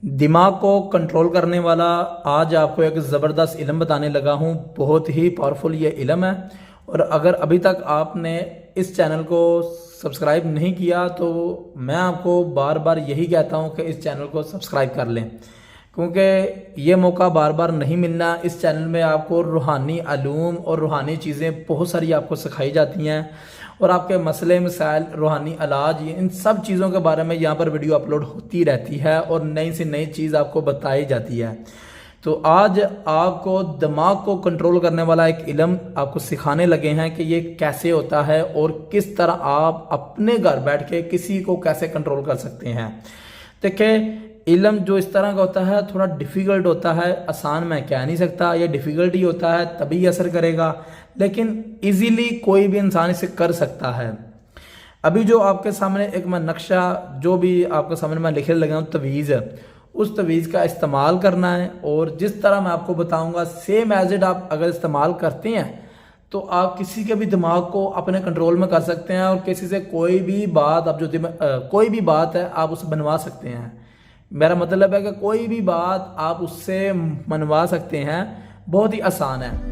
दिमाग को कंट्रोल करने वाला आज आपको एक ज़बरदस्त इल्म बताने लगा हूँ। बहुत ही पावरफुल ये इल्म है। और अगर अभी तक आपने इस चैनल को सब्सक्राइब नहीं किया तो मैं आपको बार बार यही कहता हूँ कि इस चैनल को सब्सक्राइब कर लें, क्योंकि ये मौका बार बार नहीं मिलना। इस चैनल में आपको रूहानी अलूम और रूहानी चीज़ें बहुत सारी आपको सिखाई जाती हैं और आपके मसले मसाइल, रूहानी इलाज, इन सब चीज़ों के बारे में यहाँ पर वीडियो अपलोड होती रहती है और नई से नई चीज़ आपको बताई जाती है। तो आज आपको दिमाग को कंट्रोल करने वाला एक इल्म आपको सिखाने लगे हैं कि ये कैसे होता है और किस तरह आप अपने घर बैठ के किसी को कैसे कंट्रोल कर सकते हैं। देखिए, इल्म जो इस तरह का होता है थोड़ा डिफ़िकल्ट होता है, आसान मैं कह नहीं सकता, ये डिफ़िकल्ट ही होता है तभी असर करेगा, लेकिन इजीली कोई भी इंसान इसे कर सकता है। अभी जो आपके सामने एक मैं नक्शा, जो भी आपके सामने मैं लिखने लगा हूँ तवीज़, उस तवीज़ का इस्तेमाल करना है और जिस तरह मैं आपको बताऊंगा सेम एज इट आप अगर इस्तेमाल करते हैं तो आप किसी के भी दिमाग को अपने कंट्रोल में कर सकते हैं और किसी से कोई भी बात, आप जो कोई भी बात है आप उसे बनवा सकते हैं। मेरा मतलब है कि कोई भी बात आप उससे मनवा सकते हैं, बहुत ही आसान है।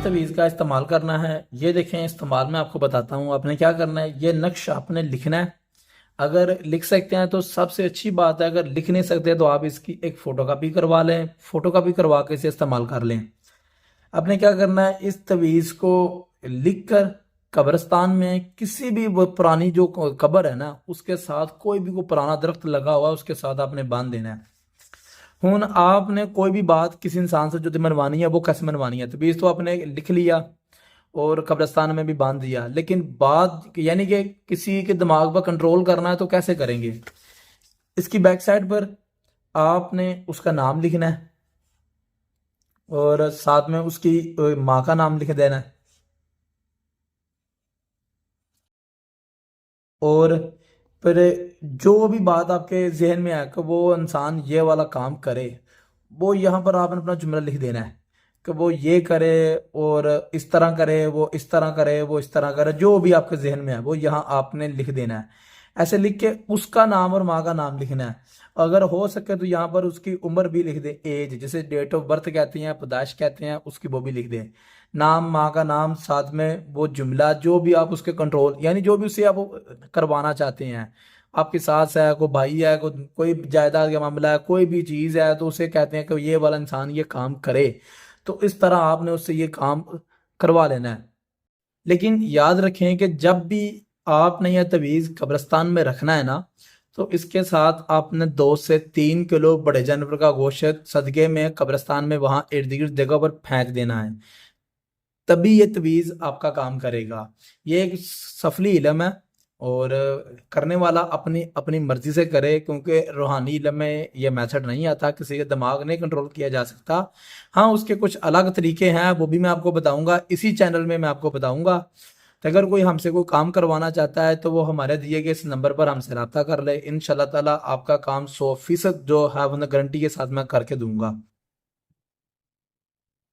तवीज़ का इस्तेमाल करना है। ये देखें, इस्तेमाल में आपको बताता हूँ आपने क्या करना है। ये नक्श आपने लिखना है। अगर लिख सकते हैं तो सबसे अच्छी बात है, अगर लिख नहीं सकते तो आप इसकी एक फ़ोटोकॉपी करवा लें, फ़ोटोकॉपी करवा के इसे इस्तेमाल कर लें। आपने क्या करना है, इस तवीज़ को लिख कर कब्रिस्तान में किसी भी वो पुरानी जो कब्र है ना उसके साथ, कोई भी कोई पुराना दरख्त लगा हुआ है उसके साथ आपने बांध देना है। हुन आपने कोई भी बात किसी इंसान से जो मनवानी है वो कैसे मनवानी है, तवीज़ तो आपने लिख लिया और कब्रिस्तान में भी बांध दिया, लेकिन बात यानी कि किसी के दिमाग पर कंट्रोल करना है तो कैसे करेंगे। इसकी बैक साइड पर आपने उसका नाम लिखना है, और साथ में उसकी माँ का नाम लिख देना है। और फिर जो भी बात आपके जहन में आए कि वो इंसान ये वाला काम करे, वो यहाँ पर आपने अपना जुमला लिख देना है कि वो ये करे और इस तरह करे, वो इस तरह करे, वो इस तरह करे, जो भी आपके जहन में है वो यहाँ आपने लिख देना है। ऐसे लिख के उसका नाम और माँ का नाम लिखना है। अगर हो सके तो यहाँ पर उसकी उम्र भी लिख दे, एज, जिसे डेट ऑफ बर्थ कहते हैं, पैदाइश कहते हैं, उसकी वो भी लिख दें। नाम, माँ का नाम, साथ में वो जुमला जो भी आप उसके कंट्रोल, यानी जो भी उससे आप करवाना चाहते हैं। आपकी सास है, कोई भाई है, कोई जायदाद का मामला है, कोई भी चीज़ है, तो उसे कहते हैं कि ये वाला इंसान ये काम करे। तो इस तरह आपने उससे ये काम करवा लेना है। लेकिन याद रखें कि जब भी आपने यह तवीज़ कब्रिस्तान में रखना है ना, तो इसके साथ आपने 2 से 3 किलो बड़े जानवर का गोश्त सदक़े में कब्रिस्तान में वहाँ इर्द गिर्द जगह पर फेंक देना है। तभी ये तवीज़ आपका काम करेगा। ये एक सफली इलम है, और करने वाला अपनी अपनी मर्जी से करे, क्योंकि रूहानी इलम में ये मेथड नहीं आता, किसी के दिमाग नहीं कंट्रोल किया जा सकता। हाँ, उसके कुछ अलग तरीके हैं, वो भी मैं आपको बताऊंगा, इसी चैनल में मैं आपको बताऊंगा। तो अगर कोई हमसे कोई काम करवाना चाहता है तो वो हमारे दिए गए इस नंबर पर हमसे रब्ता कर ले। इंशाल्लाह ताला आपका काम 100% जो है वो गारंटी के साथ मैं करके दूंगा।